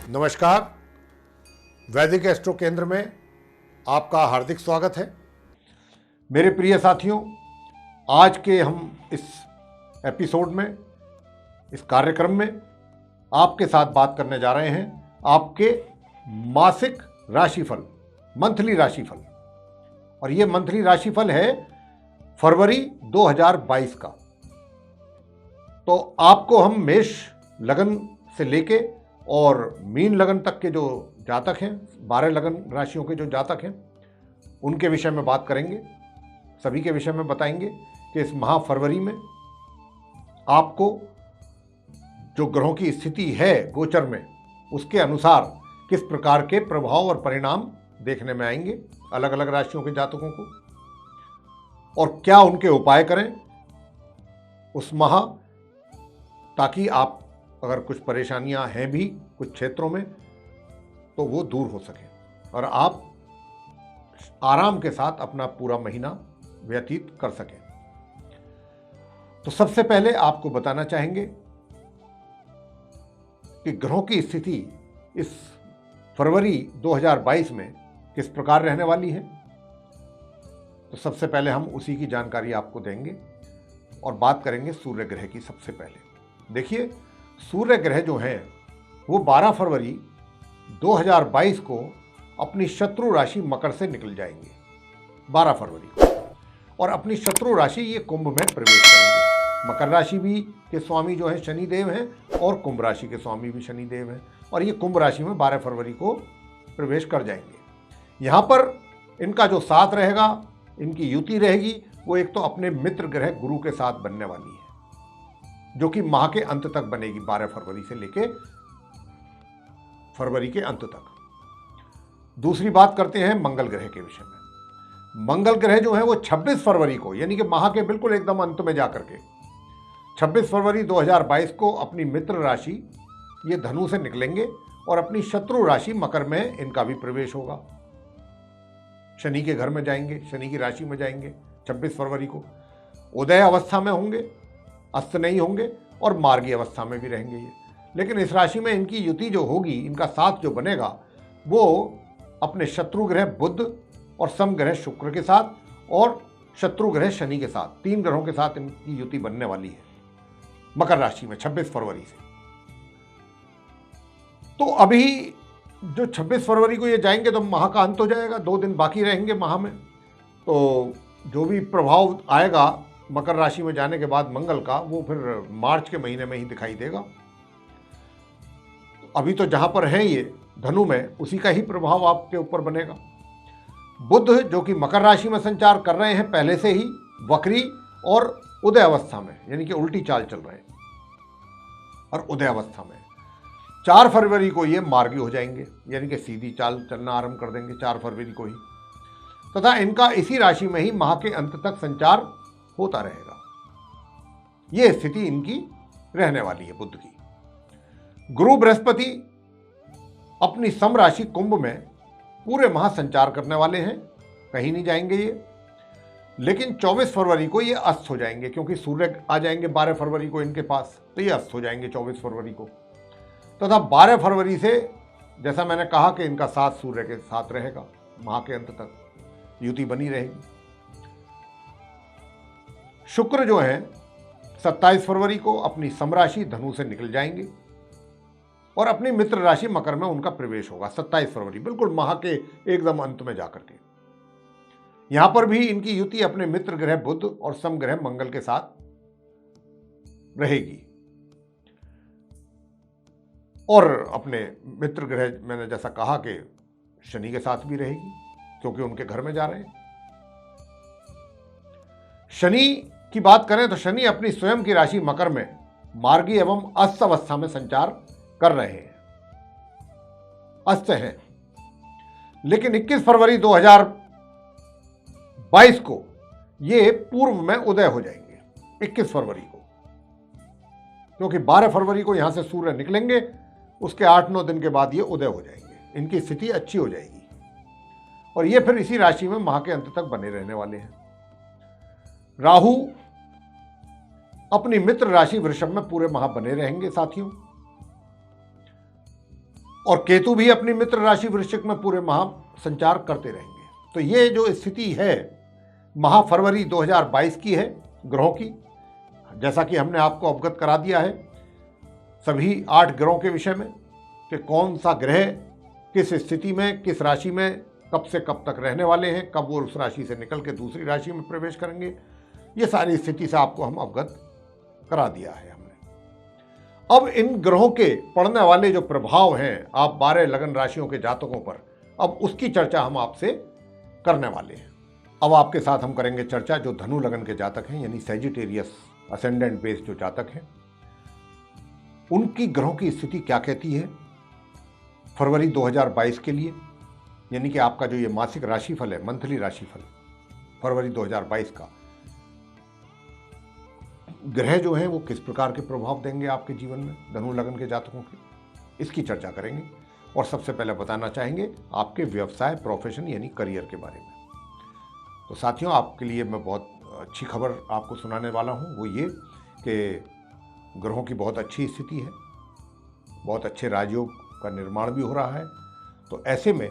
नमस्कार। वैदिक एस्ट्रो केंद्र में आपका हार्दिक स्वागत है। मेरे प्रिय साथियों, आज के हम इस एपिसोड में, इस कार्यक्रम में आपके साथ बात करने जा रहे हैं आपके मासिक राशिफल, मंथली राशिफल। और ये मंथली राशिफल है फरवरी 2022 का। तो आपको हम मेष लगन से लेके और मीन लगन तक के जो जातक हैं, 12 लगन राशियों के जो जातक हैं, उनके विषय में बात करेंगे। सभी के विषय में बताएंगे कि इस माह फरवरी में आपको जो ग्रहों की स्थिति है गोचर में, उसके अनुसार किस प्रकार के प्रभाव और परिणाम देखने में आएंगे अलग अलग राशियों के जातकों को, और क्या उनके उपाय करें उस माह, ताकि आप अगर कुछ परेशानियां हैं भी कुछ क्षेत्रों में तो वो दूर हो सके और आप आराम के साथ अपना पूरा महीना व्यतीत कर सकें। तो सबसे पहले आपको बताना चाहेंगे कि ग्रहों की स्थिति इस फरवरी 2022 में किस प्रकार रहने वाली है। तो सबसे पहले हम उसी की जानकारी आपको देंगे और बात करेंगे सूर्य ग्रह की। सबसे पहले देखिए, सूर्य ग्रह जो हैं वो 12 फरवरी 2022 को अपनी शत्रु राशि मकर से निकल जाएंगे 12 फरवरी को, और अपनी शत्रु राशि ये कुंभ में प्रवेश करेंगे। मकर राशि भी के स्वामी जो है शनिदेव हैं और कुंभ राशि के स्वामी भी शनिदेव हैं, और ये कुंभ राशि में 12 फरवरी को प्रवेश कर जाएंगे। यहाँ पर इनका जो साथ रहेगा, इनकी युति रहेगी, वो एक तो अपने मित्र ग्रह गुरु के साथ बनने वाली है, जो कि माह के अंत तक बनेगी, 12 फरवरी से लेके फरवरी के अंत तक। दूसरी बात करते हैं मंगल ग्रह के विषय में। मंगल ग्रह जो है वो 26 फरवरी को, यानी कि माह के बिल्कुल एकदम अंत में जाकर के 26 फरवरी 2022 को अपनी मित्र राशि ये धनु से निकलेंगे और अपनी शत्रु राशि मकर में इनका भी प्रवेश होगा। शनि के घर में जाएंगे, शनि की राशि में जाएंगे 26 फरवरी को। उदय अवस्था में होंगे, अस्त नहीं होंगे, और मार्गी अवस्था में भी रहेंगे ये। लेकिन इस राशि में इनकी युति जो होगी, इनका साथ जो बनेगा, वो अपने शत्रु ग्रह बुध और सम ग्रह शुक्र के साथ और शत्रु ग्रह शनि के साथ, 3 ग्रहों के साथ इनकी युति बनने वाली है मकर राशि में 26 फरवरी से। तो अभी जो 26 फरवरी को ये जाएंगे तो माह का अंत हो जाएगा, 2 दिन बाकी रहेंगे माह में। तो जो भी प्रभाव आएगा मकर राशि में जाने के बाद मंगल का, वो फिर मार्च के महीने में ही दिखाई देगा। अभी तो जहां पर है ये धनु में, उसी का ही प्रभाव आपके ऊपर बनेगा। बुध जो कि मकर राशि में संचार कर रहे हैं पहले से ही, वक्री और उदय अवस्था में, यानी कि उल्टी चाल चल रहे हैं, और उदय अवस्था में 4 फरवरी को ये मार्गी हो जाएंगे, यानी कि सीधी चाल चलना आरंभ कर देंगे 4 फरवरी को ही, तथा इनका इसी राशि में ही माह के अंत तक संचार होता रहेगा। यह स्थिति इनकी रहने वाली है बुध की। गुरु बृहस्पति अपनी सम राशि कुंभ में पूरे माह संचार करने वाले हैं, कहीं नहीं जाएंगे ये। लेकिन 24 फरवरी को ये अस्त हो जाएंगे, क्योंकि सूर्य आ जाएंगे 12 फरवरी को इनके पास, तो ये अस्त हो जाएंगे 24 फरवरी को। तथा 12 फरवरी से, जैसा मैंने कहा कि इनका साथ सूर्य के साथ रहेगा, माह के अंत तक युति बनी रहेगी। शुक्र जो है 27 फरवरी को अपनी सम राशि धनु से निकल जाएंगे और अपनी मित्र राशि मकर में उनका प्रवेश होगा 27 फरवरी, बिल्कुल माह के एकदम अंत में जाकर के। यहां पर भी इनकी युति अपने मित्र ग्रह बुध और सम ग्रह मंगल के साथ रहेगी, और अपने मित्र ग्रह मैंने जैसा कहा कि शनि के साथ भी रहेगी, क्योंकि उनके घर में जा रहे हैं। शनि की बात करें तो शनि अपनी स्वयं की राशि मकर में मार्गी एवं अस्त अवस्था में संचार कर रहे हैं, अस्त हैं। लेकिन 21 फरवरी 2022 को ये पूर्व में उदय हो जाएंगे, 21 फरवरी को, क्योंकि 12 फरवरी को यहां से सूर्य निकलेंगे, उसके 8-9 दिन के बाद ये उदय हो जाएंगे, इनकी स्थिति अच्छी हो जाएगी, और ये फिर इसी राशि में माह के अंत तक बने रहने वाले हैं। राहु अपनी मित्र राशि वृषभ में पूरे माह बने रहेंगे साथियों, और केतु भी अपनी मित्र राशि वृश्चिक में पूरे माह संचार करते रहेंगे। तो ये जो स्थिति है माह फरवरी 2022 की है ग्रहों की, जैसा कि हमने आपको अवगत करा दिया है सभी 8 ग्रहों के विषय में कि कौन सा ग्रह किस स्थिति में किस राशि में कब से कब तक रहने वाले हैं, कब वो उस राशि से निकल के दूसरी राशि में प्रवेश करेंगे, ये सारी स्थिति से आपको हम अवगत करा दिया है हमने। अब इन ग्रहों के पड़ने वाले जो प्रभाव हैं आप 12 लगन राशियों के जातकों पर, अब उसकी चर्चा हम आपसे करने वाले हैं। अब आपके साथ हम करेंगे चर्चा जो धनु लगन के जातक हैं, यानी सैजिटेरियस असेंडेंट बेस्ड जो जातक हैं, उनकी ग्रहों की स्थिति क्या कहती है फरवरी 2022 के लिए, यानी कि आपका जो ये मासिक राशिफल है, मंथली राशिफल फरवरी 2022 का, ग्रह जो हैं वो किस प्रकार के प्रभाव देंगे आपके जीवन में धनु लगन के जातकों के, इसकी चर्चा करेंगे। और सबसे पहले बताना चाहेंगे आपके व्यवसाय, प्रोफेशन यानी करियर के बारे में। तो साथियों, आपके लिए मैं बहुत अच्छी खबर आपको सुनाने वाला हूँ, वो ये कि ग्रहों की बहुत अच्छी स्थिति है, बहुत अच्छे राजयोग का निर्माण भी हो रहा है। तो ऐसे में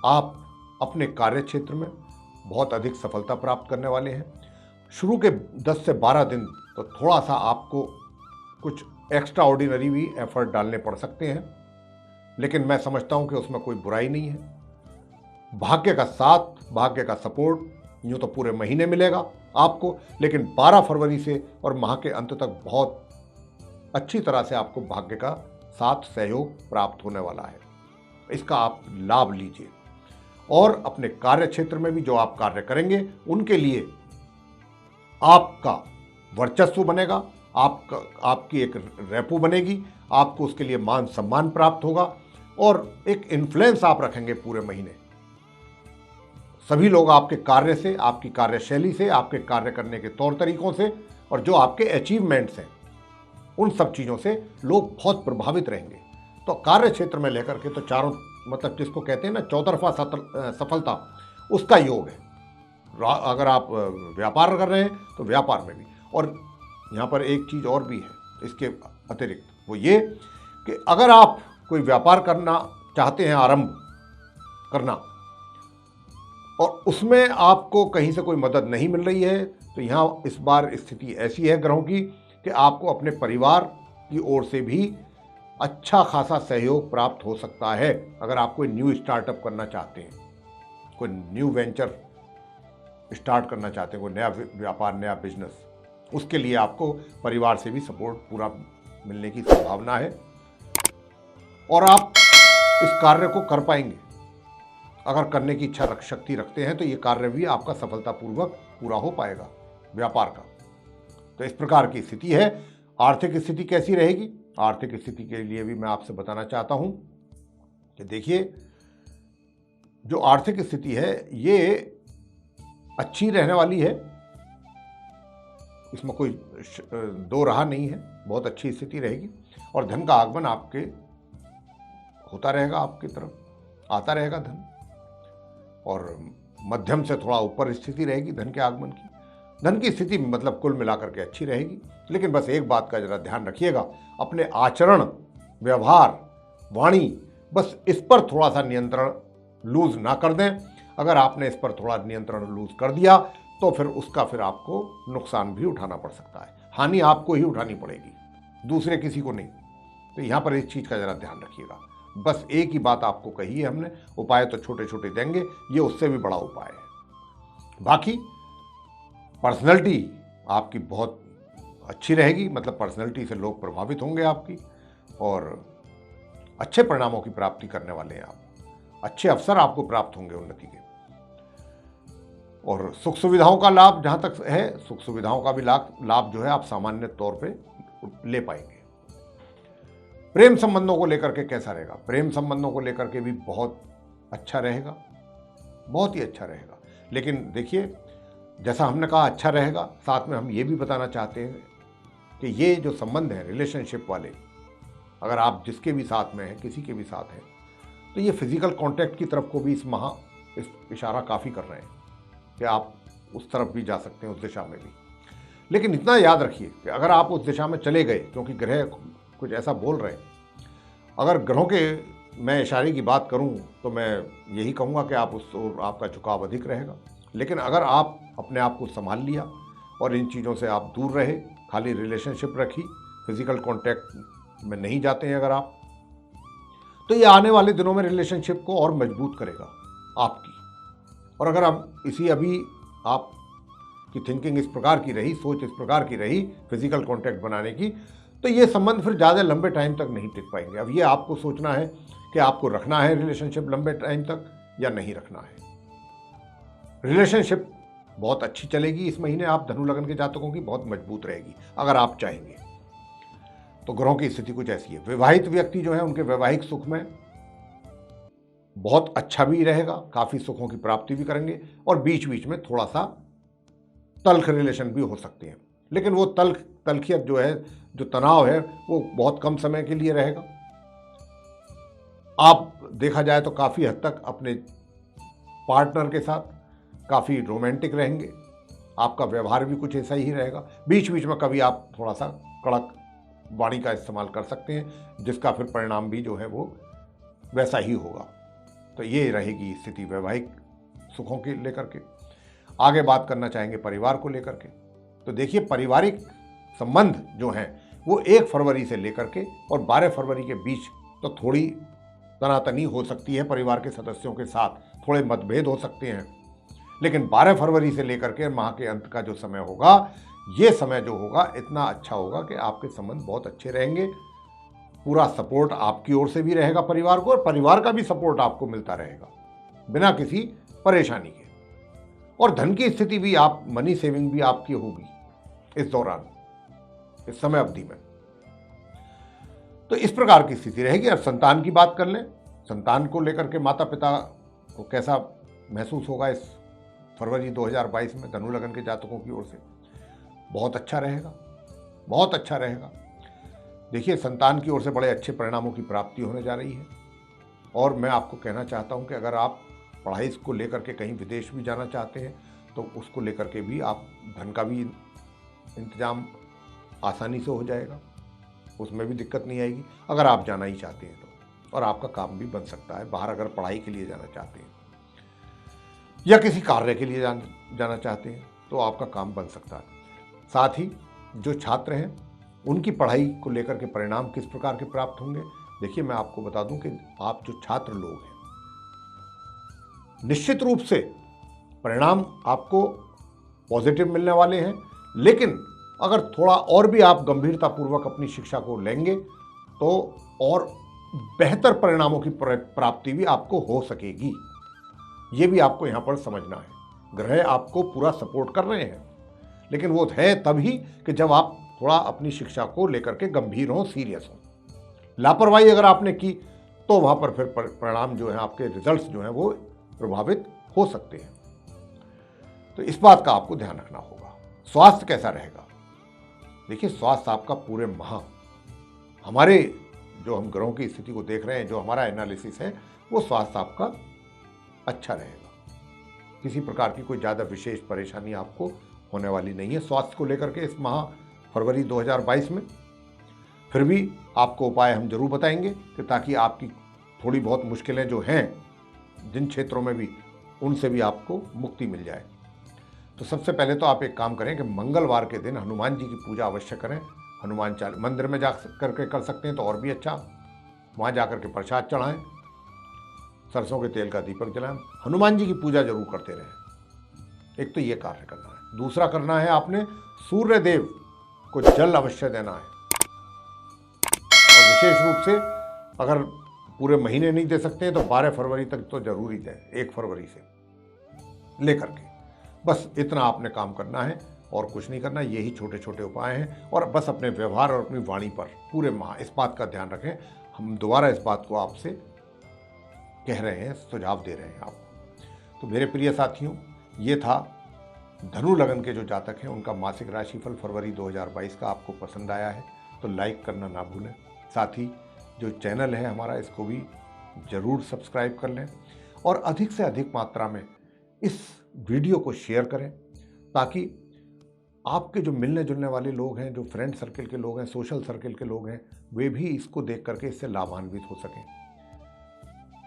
आप अपने कार्य क्षेत्र में बहुत अधिक सफलता प्राप्त करने वाले हैं। शुरू के 10 से 12 दिन तो थोड़ा सा आपको कुछ एक्स्ट्रा ऑर्डिनरी भी एफर्ट डालने पड़ सकते हैं, लेकिन मैं समझता हूं कि उसमें कोई बुराई नहीं है। भाग्य का साथ, भाग्य का सपोर्ट यूँ तो पूरे महीने मिलेगा आपको, लेकिन 12 फरवरी से और माह के अंत तक बहुत अच्छी तरह से आपको भाग्य का साथ, सहयोग प्राप्त होने वाला है। इसका आप लाभ लीजिए और अपने कार्य क्षेत्र में भी जो आप कार्य करेंगे उनके लिए आपका वर्चस्व बनेगा, आपकी एक रेपो बनेगी, आपको उसके लिए मान सम्मान प्राप्त होगा और एक इन्फ्लुएंस आप रखेंगे पूरे महीने। सभी लोग आपके कार्य से, आपकी कार्यशैली से, आपके कार्य करने के तौर तरीकों से और जो आपके अचीवमेंट्स हैं उन सब चीज़ों से लोग बहुत प्रभावित रहेंगे। तो कार्य क्षेत्र में लेकर के तो चारों, मतलब जिसको कहते हैं ना चौतरफा सफलता, उसका योग है। अगर आप व्यापार कर रहे हैं तो व्यापार में भी। और यहाँ पर एक चीज़ और भी है इसके अतिरिक्त, वो ये कि अगर आप कोई व्यापार करना चाहते हैं, आरंभ करना, और उसमें आपको कहीं से कोई मदद नहीं मिल रही है, तो यहाँ इस बार स्थिति ऐसी है ग्रहों की कि आपको अपने परिवार की ओर से भी अच्छा खासा सहयोग प्राप्त हो सकता है। अगर आप कोई न्यू स्टार्टअप करना चाहते हैं, कोई न्यू वेंचर स्टार्ट करना चाहते हैं, कोई नया व्यापार, नया बिजनेस, उसके लिए आपको परिवार से भी सपोर्ट पूरा मिलने की संभावना है और आप इस कार्य को कर पाएंगे। अगर करने की इच्छा शक्ति रखते हैं तो ये कार्य भी आपका सफलतापूर्वक पूरा हो पाएगा व्यापार का। तो इस प्रकार की स्थिति है। आर्थिक स्थिति कैसी रहेगी? आर्थिक स्थिति के लिए भी मैं आपसे बताना चाहता हूं कि देखिए, जो आर्थिक स्थिति है ये अच्छी रहने वाली है, इसमें कोई दो राह नहीं है, बहुत अच्छी स्थिति रहेगी और धन का आगमन आपके होता रहेगा, आपकी तरफ आता रहेगा धन, और मध्यम से थोड़ा ऊपर स्थिति रहेगी धन के आगमन की। धन की स्थिति मतलब कुल मिलाकर के अच्छी रहेगी, लेकिन बस एक बात का जरा ध्यान रखिएगा, अपने आचरण, व्यवहार, वाणी, बस इस पर थोड़ा सा नियंत्रण लूज ना कर दें। अगर आपने इस पर थोड़ा नियंत्रण लूज कर दिया तो फिर उसका फिर आपको नुकसान भी उठाना पड़ सकता है। हानि आपको ही उठानी पड़ेगी, दूसरे किसी को नहीं। तो यहाँ पर इस चीज़ का जरा ध्यान रखिएगा। बस एक ही बात आपको कही है हमने, उपाय तो छोटे छोटे देंगे, ये उससे भी बड़ा उपाय है। बाकी पर्सनैलिटी आपकी बहुत अच्छी रहेगी, मतलब पर्सनैलिटी से लोग प्रभावित होंगे आपकी और अच्छे परिणामों की प्राप्ति करने वाले हैं आप। अच्छे अवसर आपको प्राप्त होंगे उन्नति के, और सुख सुविधाओं का लाभ जहाँ तक है, सुख सुविधाओं का भी लाभ जो है आप सामान्य तौर पे ले पाएंगे। प्रेम संबंधों को लेकर के कैसा रहेगा? प्रेम संबंधों को लेकर के भी बहुत अच्छा रहेगा, बहुत ही अच्छा रहेगा। लेकिन देखिए, जैसा हमने कहा अच्छा रहेगा, साथ में हम ये भी बताना चाहते हैं कि ये जो संबंध है रिलेशनशिप वाले, अगर आप जिसके भी साथ में हैं, किसी के भी साथ हैं, तो ये फिजिकल कांटेक्ट की तरफ को भी इस इशारा काफ़ी कर रहे हैं कि आप उस तरफ भी जा सकते हैं, उस दिशा में भी। लेकिन इतना याद रखिए कि अगर आप उस दिशा में चले गए, क्योंकि ग्रह कुछ ऐसा बोल रहे हैं, अगर ग्रहों के मैं इशारे की बात करूं तो मैं यही कहूंगा कि आप उस ओर आपका झुकाव अधिक रहेगा। लेकिन अगर आप अपने आप को संभाल लिया और इन चीज़ों से आप दूर रहे, खाली रिलेशनशिप रखी, फिजिकल कांटेक्ट में नहीं जाते हैं अगर आप, तो ये आने वाले दिनों में रिलेशनशिप को और मजबूत करेगा आपकी। और अगर आप अभी आपकी थिंकिंग इस प्रकार की रही, सोच इस प्रकार की रही फिजिकल कांटेक्ट बनाने की, तो ये संबंध फिर ज़्यादा लंबे टाइम तक नहीं टिक पाएंगे। अब ये आपको सोचना है कि आपको रखना है रिलेशनशिप लंबे टाइम तक या नहीं रखना है। रिलेशनशिप बहुत अच्छी चलेगी इस महीने, आप धनु लगन के जातकों की बहुत मजबूत रहेगी अगर आप चाहेंगे तो। ग्रहों की स्थिति कुछ ऐसी है। विवाहित व्यक्ति जो है उनके वैवाहिक सुख में बहुत अच्छा भी रहेगा, काफी सुखों की प्राप्ति भी करेंगे, और बीच बीच में थोड़ा सा तल्ख रिलेशन भी हो सकते हैं। लेकिन वो तल्खियत जो है, जो तनाव है, वो बहुत कम समय के लिए रहेगा। आप देखा जाए तो काफी हद तक अपने पार्टनर के साथ काफी रोमांटिक रहेंगे, आपका व्यवहार भी कुछ ऐसा ही रहेगा। बीच बीच में कभी आप थोड़ा सा कड़क वाणी का इस्तेमाल कर सकते हैं, जिसका फिर परिणाम भी जो है वो वैसा ही होगा। तो ये रहेगी स्थिति वैवाहिक सुखों के लेकर के। आगे बात करना चाहेंगे परिवार को लेकर के। तो देखिए, पारिवारिक संबंध जो हैं वो 1 फरवरी से लेकर के और 12 फरवरी के बीच तो थोड़ी तनातनी हो सकती है, परिवार के सदस्यों के साथ थोड़े मतभेद हो सकते हैं। लेकिन 12 फरवरी से लेकर के माह के अंत का जो समय होगा, ये समय जो होगा इतना अच्छा होगा कि आपके संबंध बहुत अच्छे रहेंगे। पूरा सपोर्ट आपकी ओर से भी रहेगा परिवार को, और परिवार का भी सपोर्ट आपको मिलता रहेगा बिना किसी परेशानी के। और धन की स्थिति भी, आप मनी सेविंग भी आपकी होगी इस दौरान, इस समय अवधि में। तो इस प्रकार की स्थिति रहेगी। अब संतान की बात कर लें। संतान को लेकर के माता पिता को कैसा महसूस होगा इस फरवरी 2022 में धनु लगन के जातकों की ओर से? बहुत अच्छा रहेगा, बहुत अच्छा रहेगा। देखिए, संतान की ओर से बड़े अच्छे परिणामों की प्राप्ति होने जा रही है। और मैं आपको कहना चाहता हूं कि अगर आप पढ़ाई को लेकर के कहीं विदेश भी जाना चाहते हैं तो उसको लेकर के भी आप धन का भी इंतजाम आसानी से हो जाएगा, उसमें भी दिक्कत नहीं आएगी अगर आप जाना ही चाहते हैं तो। और आपका काम भी बन सकता है। बाहर अगर पढ़ाई के लिए जाना चाहते हैं या किसी कार्य के लिए जाना चाहते हैं तो आपका काम बन सकता है। साथ ही जो छात्र हैं उनकी पढ़ाई को लेकर के परिणाम किस प्रकार के प्राप्त होंगे? देखिए, मैं आपको बता दूं कि आप जो छात्र लोग हैं, निश्चित रूप से परिणाम आपको पॉजिटिव मिलने वाले हैं। लेकिन अगर थोड़ा और भी आप गंभीरतापूर्वक अपनी शिक्षा को लेंगे तो और बेहतर परिणामों की प्राप्ति भी आपको हो सकेगी। ये भी आपको यहां पर समझना है। ग्रह आपको पूरा सपोर्ट कर रहे हैं, लेकिन वो है तभी कि जब आप थोड़ा अपनी शिक्षा को लेकर के गंभीर हों, सीरियस हों। लापरवाही अगर आपने की तो वहां पर फिर परिणाम जो है, आपके रिजल्ट्स जो हैं वो प्रभावित हो सकते हैं। तो इस बात का आपको ध्यान रखना होगा। स्वास्थ्य कैसा रहेगा? देखिए, स्वास्थ्य आपका पूरे माह, हमारे जो हम ग्रहों की स्थिति को देख रहे हैं, जो हमारा एनालिसिस है, वो स्वास्थ्य आपका अच्छा रहेगा। किसी प्रकार की कोई ज़्यादा विशेष परेशानी आपको होने वाली नहीं है स्वास्थ्य को लेकर के इस माह फरवरी 2022 में। फिर भी आपको उपाय हम जरूर बताएंगे कि ताकि आपकी थोड़ी बहुत मुश्किलें जो हैं जिन क्षेत्रों में भी, उनसे भी आपको मुक्ति मिल जाए। तो सबसे पहले तो आप एक काम करें कि मंगलवार के दिन हनुमान जी की पूजा अवश्य करें। हनुमान चालीसा मंदिर में जा करके कर सकते हैं तो और भी अच्छा, वहाँ जा करके प्रसाद चढ़ाएं, सरसों के तेल का दीपक जलाएं, हनुमान जी की पूजा जरूर करते रहें। एक तो ये कार्य करना है। दूसरा करना है, आपने सूर्य देव को जल अवश्य देना है। और विशेष रूप से अगर पूरे महीने नहीं दे सकते हैं तो 12 फरवरी तक तो जरूर ही दें, 1 फरवरी से लेकर के। बस इतना आपने काम करना है और कुछ नहीं करना। यही छोटे छोटे उपाय हैं। और बस अपने व्यवहार और अपनी वाणी पर पूरे माह इस बात का ध्यान रखें। हम दोबारा इस बात को आपसे कह रहे हैं, सुझाव दे रहे हैं आपको। तो मेरे प्रिय साथियों, ये था धनु लगन के जो जातक हैं उनका मासिक राशिफल फरवरी 2022 का। आपको पसंद आया है तो लाइक करना ना भूलें। साथ ही जो चैनल है हमारा, इसको भी ज़रूर सब्सक्राइब कर लें और अधिक से अधिक मात्रा में इस वीडियो को शेयर करें, ताकि आपके जो मिलने जुलने वाले लोग हैं, जो फ्रेंड सर्किल के लोग हैं, सोशल सर्किल के लोग हैं, वे भी इसको देख करके इससे लाभान्वित हो सकें।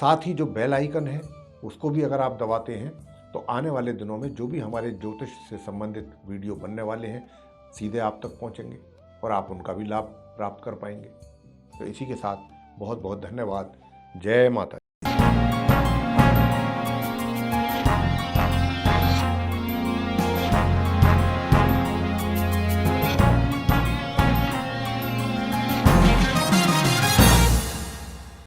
साथ ही जो बेल आइकन है उसको भी अगर आप दबाते हैं तो आने वाले दिनों में जो भी हमारे ज्योतिष से संबंधित वीडियो बनने वाले हैं सीधे आप तक पहुंचेंगे और आप उनका भी लाभ प्राप्त कर पाएंगे। तो इसी के साथ बहुत बहुत धन्यवाद। जय माता दी।